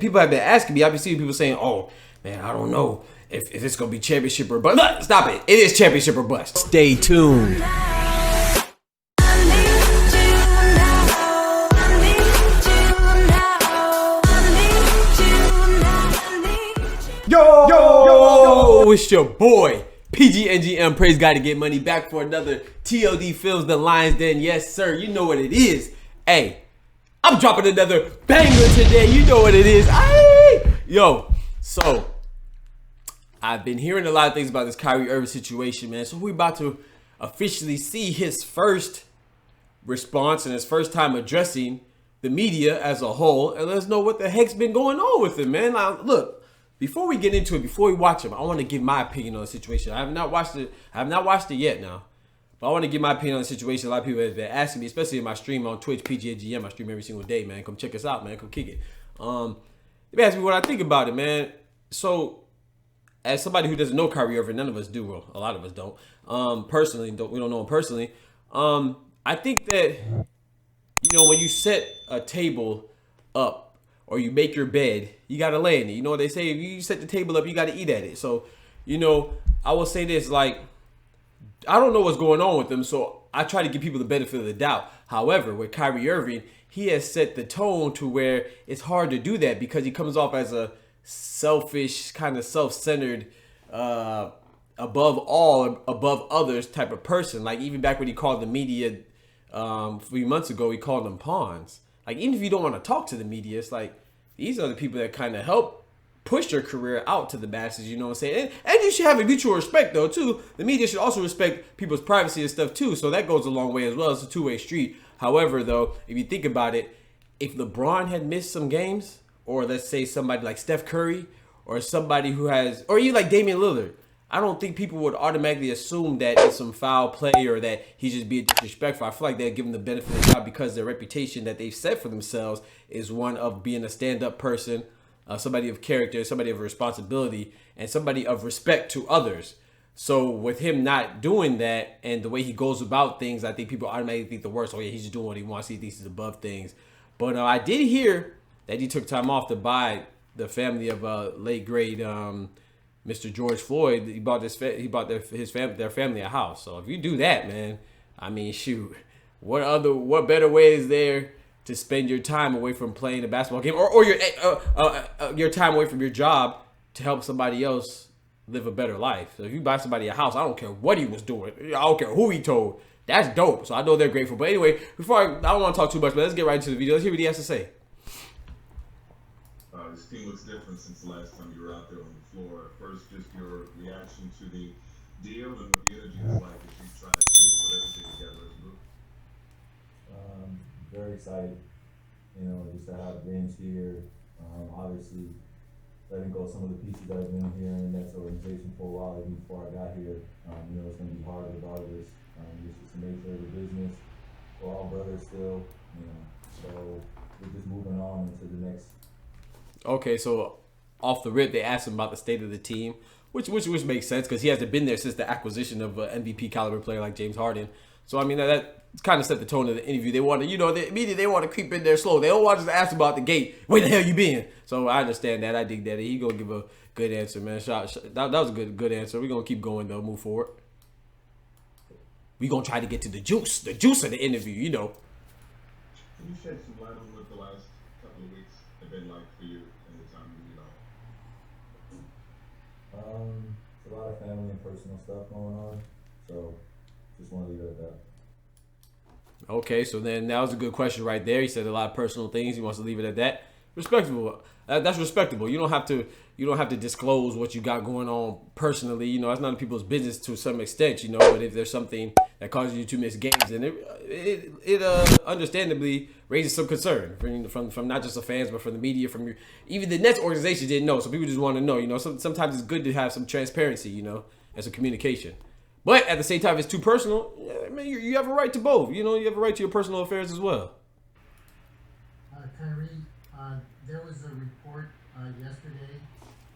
People have been asking me. I've been seeing people saying, "Oh man, I don't know if it's gonna be championship or bust." Stop it! It is championship or bust. Stay tuned. Yo, it's your boy PGNGM. Praise God to get money back for another TLD Films The Lions Den. Yes, sir. You know what it is. Hey, I'm dropping another banger today. You know what it is. Yo, so I've been hearing a lot of things about this Kyrie Irving situation, man. So we're about to officially see his first response and his first time addressing the media as a whole, and let us know what the heck's been going on with him, man. Now, look, before we get into it, before we watch him, I want to give my opinion on the situation. I have not watched it yet now. But I want to give my opinion on the situation. A lot of people have been asking me, especially in my stream on Twitch, PGNGM. I stream every single day, man. Come check us out, man. Come kick it. They asked me what I think about it, man. So, as somebody who doesn't know Kyrie Irving, none of us do. Well, a lot of us don't. We don't know him personally. I think that, when you set a table up or you make your bed, you got to lay in it. You know what they say? If you set the table up, you got to eat at it. So, I will say this, I don't know what's going on with him, so I try to give people the benefit of the doubt. However, with Kyrie Irving, he has set the tone to where it's hard to do that because he comes off as a selfish, kind of self-centered, above all, above others type of person. Like, even back when he called the media a few months ago, he called them pawns. Like, even if you don't want to talk to the media, it's like, these are the people that kind of help push your career out to the masses, you know what I'm saying? And you should have a mutual respect, though, too. The media should also respect people's privacy and stuff, too. So that goes a long way as well. It's a two-way street. However, though, if you think about it, if LeBron had missed some games, or let's say somebody like Steph Curry, or somebody who has, or even like Damian Lillard, I don't think people would automatically assume that it's some foul play or that he's just being disrespectful. I feel like they're giving the benefit of the doubt because their reputation that they've set for themselves is one of being a stand-up person, somebody of character, somebody of responsibility, and somebody of respect to others. So with him not doing that and the way he goes about things, I think people automatically think the worst. Oh yeah, he's just doing what he wants. He thinks he's above things. But I did hear that he took time off to buy the family of late great Mr. George Floyd. He bought their family a house. So if you do that, man, I mean, shoot, what better way is there to spend your time away from playing a basketball game or your time away from your job to help somebody else live a better life? So if you buy somebody a house, I don't care what he was doing. I don't care who he told. That's dope. So I know they're grateful. But anyway, I don't want to talk too much, but let's get right into the video. Let's hear what he has to say. This team looks different since the last time you were out there on the floor. First, just your reaction to the deal and what the energy is like as you try to put everything together as a group. Very excited, just to have James here. Obviously, letting go of some of the pieces that have been here in the Nets organization for a while, even before I got here. It's going to be hard regardless. It's just the nature of the business. We're all brothers still, so we're just moving on into the next. Okay, so off the rip, they asked him about the state of the team, which makes sense because he hasn't been there since the acquisition of an MVP caliber player like James Harden. So I mean that kind of set the tone of the interview. They want to, the media, they want to creep in there slow. They don't want to just ask about the gate. Where the hell you been? So I understand that. I dig that. He gonna give a good answer, man. That was a good answer. We're gonna keep going though. Move forward. We gonna try to get to the juice of the interview. Can you shed some light on what the last couple of weeks have been like for you and the time you It's a lot of family and personal stuff going on, so just want to leave it at that. Okay, so then that was a good question right there. He said a lot of personal things. He wants to leave it at that. Respectable. That's respectable. You don't have to disclose what you got going on personally. It's none of people's business to some extent. But if there's something that causes you to miss games, then it understandably raises some concern from not just the fans but from the media, even the Nets organization didn't know. So people just want to know. Sometimes it's good to have some transparency. And some communication. But at the same time, if it's too personal, you have a right to both. You have a right to your personal affairs as well. Kyrie, there was a report yesterday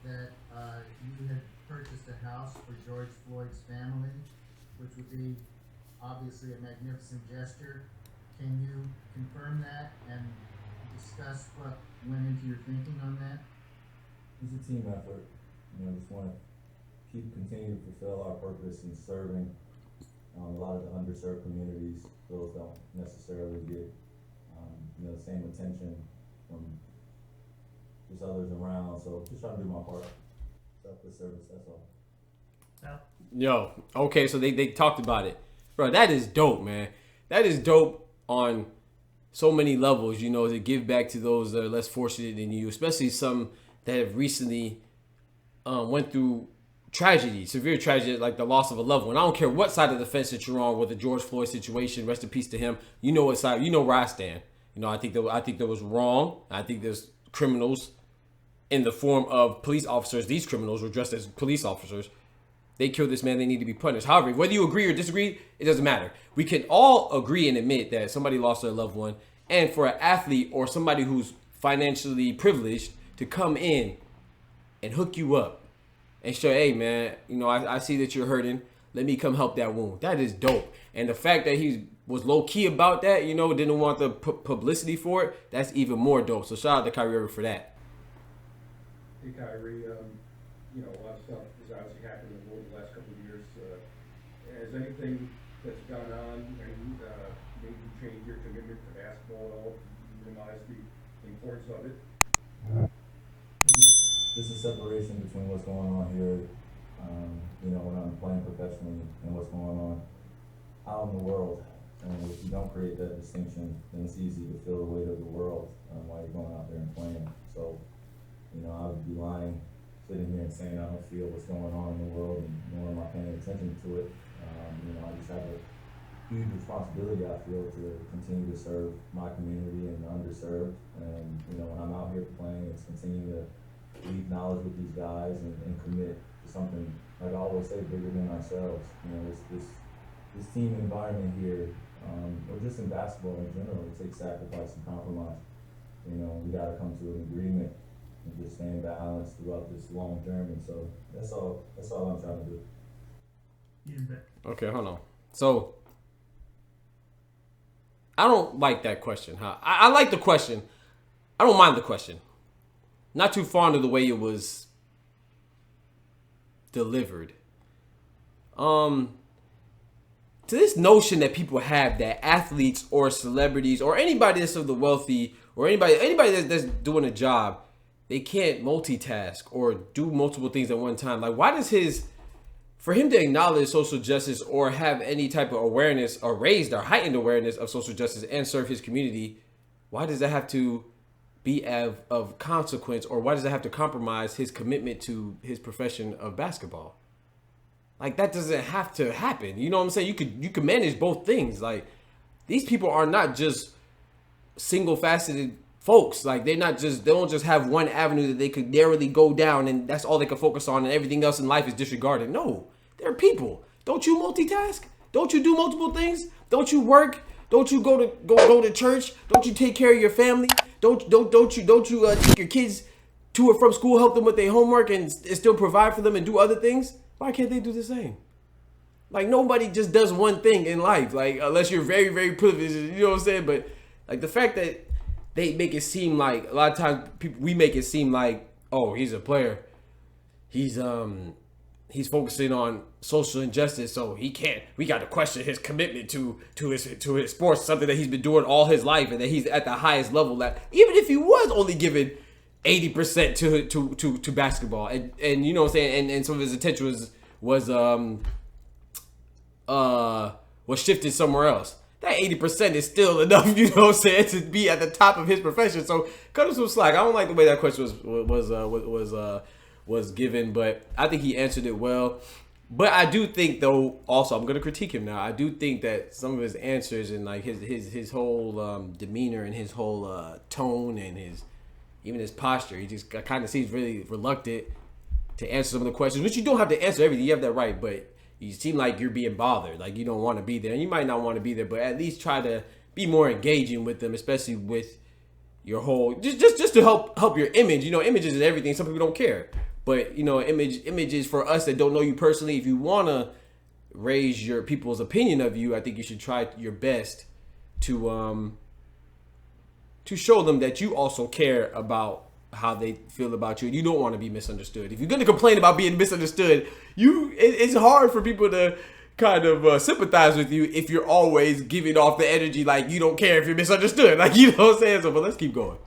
that you had purchased a house for George Floyd's family, which would be obviously a magnificent gesture. Can you confirm that? And discuss what went into your thinking on that? It's a team effort. Just want to continue to fulfill our purpose in serving a lot of the underserved communities. Those don't necessarily get the same attention from just others around. So just trying to do my part. Selfless service, that's all. Yo, okay, so they talked about it. Bro, that is dope, man. That is dope on so many levels, to give back to those that are less fortunate than you, especially some that have recently went through tragedy, severe tragedy, like the loss of a loved one. I don't care what side of the fence that you're on with the George Floyd situation. Rest in peace to him. You know what side? You know where I stand. I think that was wrong. I think there's criminals in the form of police officers. These criminals were dressed as police officers. They killed this man. They need to be punished. However, whether you agree or disagree, it doesn't matter. We can all agree and admit that somebody lost their loved one. And for an athlete or somebody who's financially privileged to come in and hook you up and show, hey, man, I see that you're hurting. Let me come help that wound. That is dope. And the fact that he was low-key about that, didn't want the publicity for it, that's even more dope. So shout out to Kyrie Irving for that. Hey, Kyrie, a lot of stuff has obviously happened in the world the last couple of years. Has anything that's gone on and made you change your commitment to basketball at all? You realize the importance of it? There's a separation between what's going on here, when I'm playing professionally and what's going on out in the world. And if you don't create that distinction, then it's easy to feel the weight of the world while you're going out there and playing. So, I would be lying sitting here and saying I don't feel what's going on in the world and nor am I paying attention to it. I just have a huge responsibility, I feel, to continue to serve my community and the underserved. And, when I'm out here playing, it's continuing to leave knowledge with these guys and commit to something, like I always say, bigger than ourselves. This team environment here, or just in basketball in general, it takes sacrifice and compromise. We got to come to an agreement and just stay in balance throughout this long journey. So that's all I'm trying to do. Okay, hold on. So I don't like that question, huh? I like the question. I don't mind the question. Not too fond of the way it was delivered. To this notion that people have that athletes or celebrities or anybody that's of the wealthy or anybody that's doing a job, they can't multitask or do multiple things at one time. Like, why does for him to acknowledge social justice or have any type of awareness or raised or heightened awareness of social justice and serve his community, why does that have to be of consequence, or why does that have to compromise his commitment to his profession of basketball? Like, that doesn't have to happen. You know what I'm saying? You could manage both things. Like, these people are not just single faceted folks. Like, they don't just have one avenue that they could narrowly go down and that's all they can focus on and everything else in life is disregarded. No, they're people. Don't you multitask? Don't you do multiple things? Don't you work? Don't you go to church? Don't you take care of your family? Don't you take your kids to or from school, help them with their homework and still provide for them and do other things? Why can't they do the same? Like, nobody just does one thing in life, like, unless you're very, very privileged, you know what I'm saying? But like, the fact that they make it seem like, a lot of times we make it seem like, oh, he's a player, he's focusing on social injustice, so we got to question his commitment to his sports, something that he's been doing all his life and that he's at the highest level, that even if he was only given 80% to basketball and you know what I'm saying, and some of his attention was shifted somewhere else. That 80% is still enough, you know what I'm saying, to be at the top of his profession. So cut him some slack. I don't like the way that question was given, but I think he answered it well. But I do think, though, also I'm gonna critique him now. I do think that some of his answers and like his whole demeanor and his whole tone and even his posture, he just kind of seems really reluctant to answer some of the questions, which you don't have to answer everything. You have that right, but you seem like you're being bothered, like you don't want to be there. And you might not want to be there, but at least try to be more engaging with them, especially with your whole, just to help your image. You know, images is everything. Some people don't care, but you know, images for us that don't know you personally. If you want to raise your people's opinion of you, I think you should try your best to to show them that you also care about how they feel about you and you don't want to be misunderstood. If you're going to complain about being misunderstood, it's hard for people to kind of sympathize with you if you're always giving off the energy like you don't care if you're misunderstood. Like, you know what I'm saying? So, but let's keep going.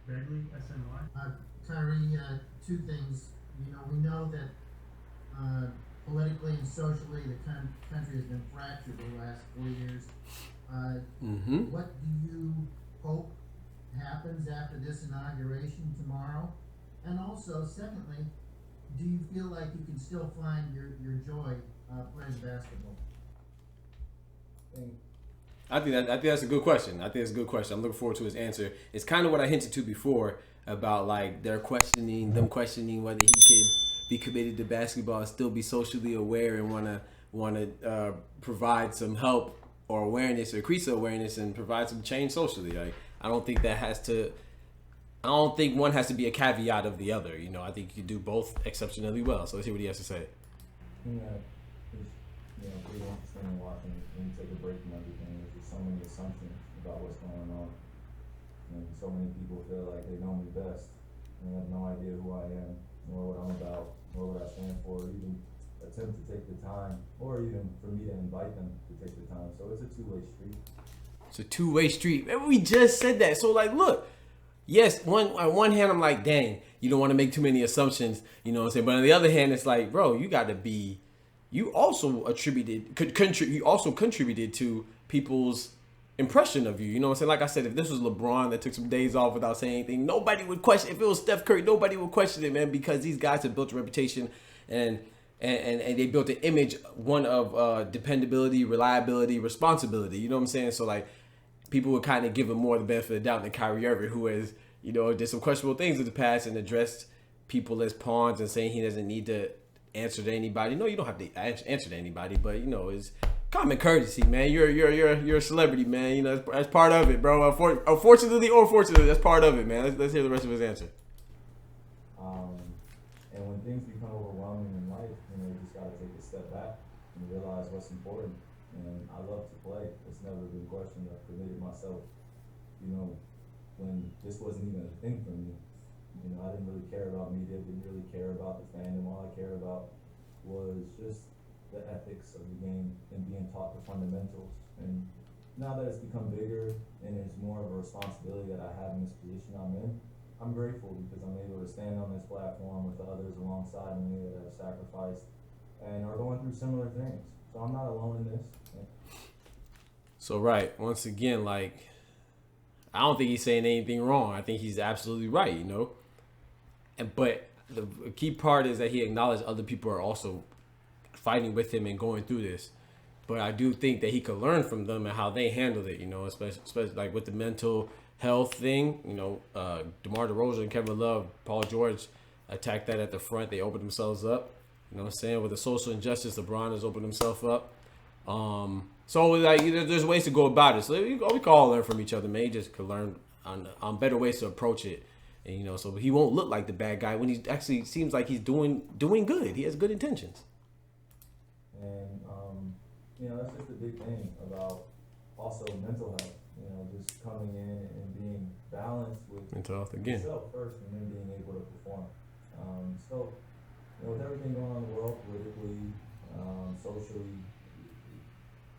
Bagley, SNY. Kyrie, two things. We know that politically and socially the country has been fractured the last 4 years. What do you hope happens after this inauguration tomorrow? And also, secondly, do you feel like you can still find your joy playing basketball? I think that's a good question. I'm looking forward to his answer. It's kind of what I hinted to before about like them questioning whether he could be committed to basketball and still be socially aware and want to provide some help or awareness or increase awareness and provide some change socially. Like, I don't think one has to be a caveat of the other. I think you can do both exceptionally well. So let's see what he has to say. It's pretty interesting watching when you take a break from everything. There's just so many assumptions about what's going on. And so many people feel like they know me best and have no idea who I am, nor what I'm about, nor what I stand for, or even attempt to take the time, or even for me to invite them to take the time. So it's a two-way street. It's a two-way street. Remember, we just said that. So, like, look, yes, on one hand, I'm like, dang, you don't want to make too many assumptions, you know what I'm saying? But on the other hand, it's like, bro, you also contributed to people's impression of you. You know what I'm saying? Like I said, if this was LeBron that took some days off without saying anything, nobody would question. If it was Steph Curry, nobody would question it, man, because these guys have built a reputation and they built an image, one of dependability, reliability, responsibility. You know what I'm saying? So, like, people would kind of give him more the benefit of the doubt than Kyrie Irving, who has, did some questionable things in the past and addressed people as pawns and saying he doesn't need to answer to anybody. No, you don't have to answer to anybody, but it's common courtesy, man. You're a celebrity, man. That's part of it, bro. Unfortunately or fortunately, that's part of it, man. Let's hear the rest of his answer. And when things become overwhelming in life, you just gotta take a step back and realize what's important. And I love to play. It's never been questioned. I've committed myself, when this wasn't even a thing for me. I didn't really care about media, didn't really care about the fandom. All I cared about was just the ethics of the game and being taught the fundamentals. And now that it's become bigger and it's more of a responsibility that I have in this position I'm in, I'm grateful because I'm able to stand on this platform with the others alongside me that have sacrificed and are going through similar things. So I'm not alone in this. So, right, once again, like, I don't think he's saying anything wrong. I think he's absolutely right, But the key part is that he acknowledged other people are also fighting with him and going through this. But I do think that he could learn from them and how they handled it, especially like with the mental health thing. DeMar DeRozan and Kevin Love, Paul George attacked that at the front. They opened themselves up. You know what I'm saying? With the social injustice, LeBron has opened himself up. So, like, there's ways to go about it. So we can all learn from each other, man. He just could learn on better ways to approach it. And, so he won't look like the bad guy when he actually seems like he's doing good. He has good intentions. And, that's just a big thing about also mental health, just coming in and being balanced with mental health again yourself first and then being able to perform. So, with everything going on in the world, politically, socially,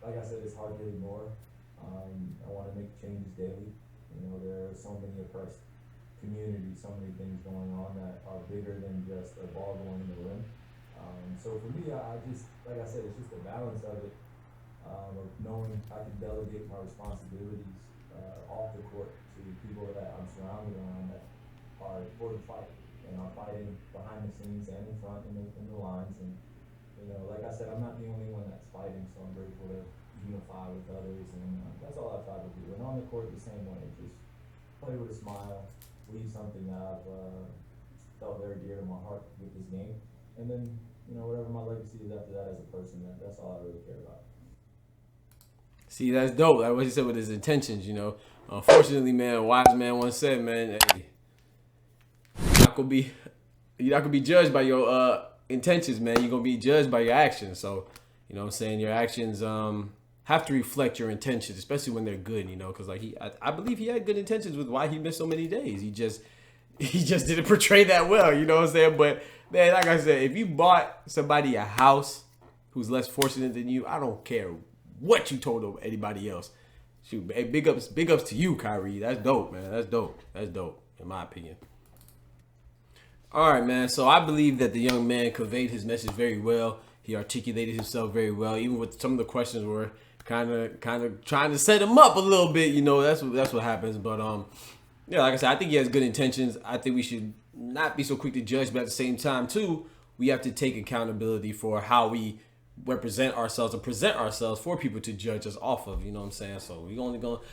like I said, it's hard to ignore. I want to make changes daily. There are so many oppressed communities, so many things going on that are bigger than just a ball going in the rim. So for me, I just, like I said, it's just a balance of it, of knowing I can delegate my responsibilities off the court to people that I'm surrounded around that are for the fight and are fighting behind the scenes and in front in the lines. And like I said, I'm not the only one that's fighting, so I'm grateful to unify with others, and that's all I try to do. And on the court, the same way, just play with a smile, leave something that I've felt very dear to my heart with this game, and then whatever my legacy is after that as a person, that's all I really care about. See, that's dope. Like what he said with his intentions, Unfortunately, man, a wise man once said, man, hey, you're not gonna be judged by your intentions, man. You're gonna be judged by your actions. So, what I'm saying, your actions have to reflect your intentions, especially when they're good, you know, because like I believe he had good intentions with why he missed so many days. He just didn't portray that well, you know what I'm saying? But man, like I said, if you bought somebody a house who's less fortunate than you, I don't care what you told anybody else. Shoot, hey, big ups to you, Kyrie. That's dope, man. That's dope, in my opinion. All right, man. So I believe that the young man conveyed his message very well. He articulated himself very well, even with some of the questions were kind of trying to set him up a little bit. You know, that's what happens. But yeah, like I said, I think he has good intentions. I think we should not be so quick to judge, but at the same time, too, we have to take accountability for how we represent ourselves and present ourselves for people to judge us off of. You know what I'm saying? So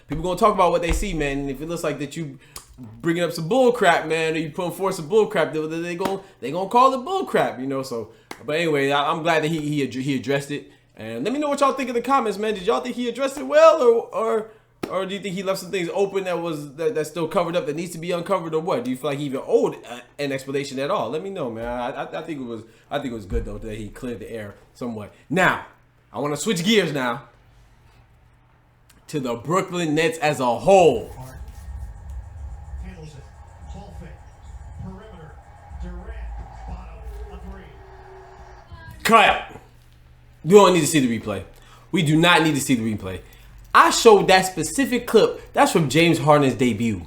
people gonna talk about what they see, man. And if it looks like that you bringing up some bull crap, man, or you putting forth some bull crap, they gonna call it bull crap, you know. So, but anyway, I'm glad that he addressed it. And let me know what y'all think in the comments, man. Did y'all think he addressed it well, or do you think he left some things open that's still covered up that needs to be uncovered, or what? Do you feel like he even owed an explanation at all? Let me know, man. I think it was good though that he cleared the air somewhat. Now, I want to switch gears now to the Brooklyn Nets as a whole. Handles it. Ball fake. Perimeter. Durant. Bottom of three. Cut. You don't need to see the replay. We do not need to see the replay. I showed that specific clip. That's from James Harden's debut.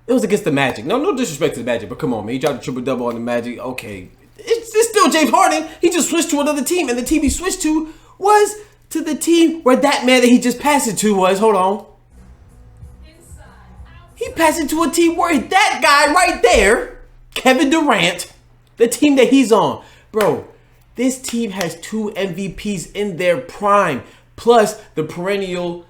It was against the Magic. No disrespect to the Magic, but come on, man. He dropped a triple-double on the Magic. Okay. It's still James Harden. He just switched to another team, and the team he switched to was to the team where that man that he just passed it to was. Hold on. He passed it to a team where that guy right there, Kevin Durant, the team that he's on. Bro, this team has 2 MVPs in their prime, plus the perennial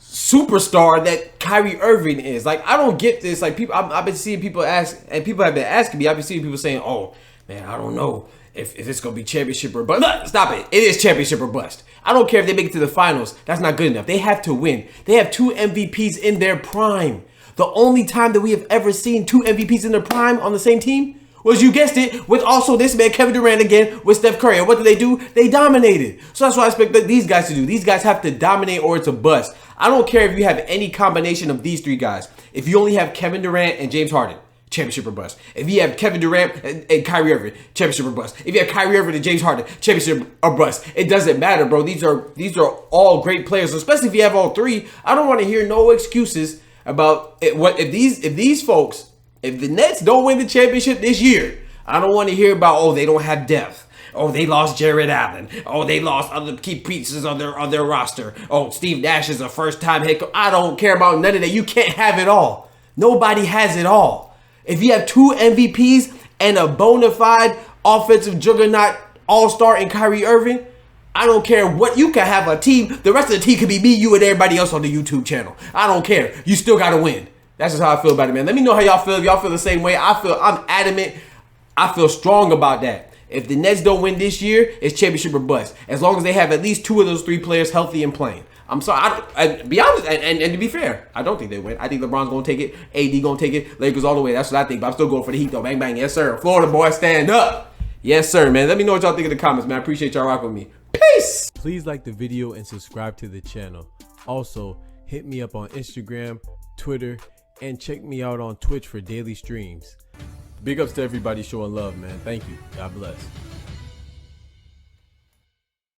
superstar that Kyrie Irving is. Like, I don't get this. Like, people, I've been seeing people ask, and people have been asking me, I've been seeing people saying, oh, man, I don't know if it's going to be championship or bust. Look, stop it. It is championship or bust. I don't care if they make it to the finals. That's not good enough. They have to win. They have 2 MVPs in their prime. The only time that we have ever seen 2 MVPs in their prime on the same team was, you guessed it, with also this man, Kevin Durant, again, with Steph Curry. And what did they do? They dominated. So that's what I expect these guys to do. These guys have to dominate or it's a bust. I don't care if you have any combination of these 3 guys. If you only have Kevin Durant and James Harden, championship or bust. If you have Kevin Durant and Kyrie Irving, championship or bust. If you have Kyrie Irving and James Harden, championship or bust. It doesn't matter, bro. These are all great players, especially if you have all 3. I don't want to hear no excuses about it. If the Nets don't win the championship this year, I don't want to hear about, oh, they don't have depth. Oh, they lost Jared Allen. Oh, they lost other key pieces on their roster. Oh, Steve Nash is a first-time head coach. I don't care about none of that. You can't have it all. Nobody has it all. If you have 2 MVPs and a bona fide offensive juggernaut all-star in Kyrie Irving, I don't care what. You can have a team. The rest of the team could be me, you, and everybody else on the YouTube channel. I don't care. You still got to win. That's just how I feel about it, man. Let me know how y'all feel. If y'all feel the same way, I'm adamant. I feel strong about that. If the Nets don't win this year, it's championship or bust. As long as they have at least 2 of those 3 players healthy and playing. I'm sorry. Be honest, and to be fair, I don't think they win. I think LeBron's gonna take it. AD gonna take it. Lakers all the way. That's what I think. But I'm still going for the Heat though. Bang bang. Yes sir. Florida boy, stand up. Yes sir, man. Let me know what y'all think in the comments, man. I appreciate y'all rocking with me. Peace. Please like the video and subscribe to the channel. Also, hit me up on Instagram, Twitter, and check me out on Twitch for daily streams. Big ups to everybody showing love, man. Thank you. God bless.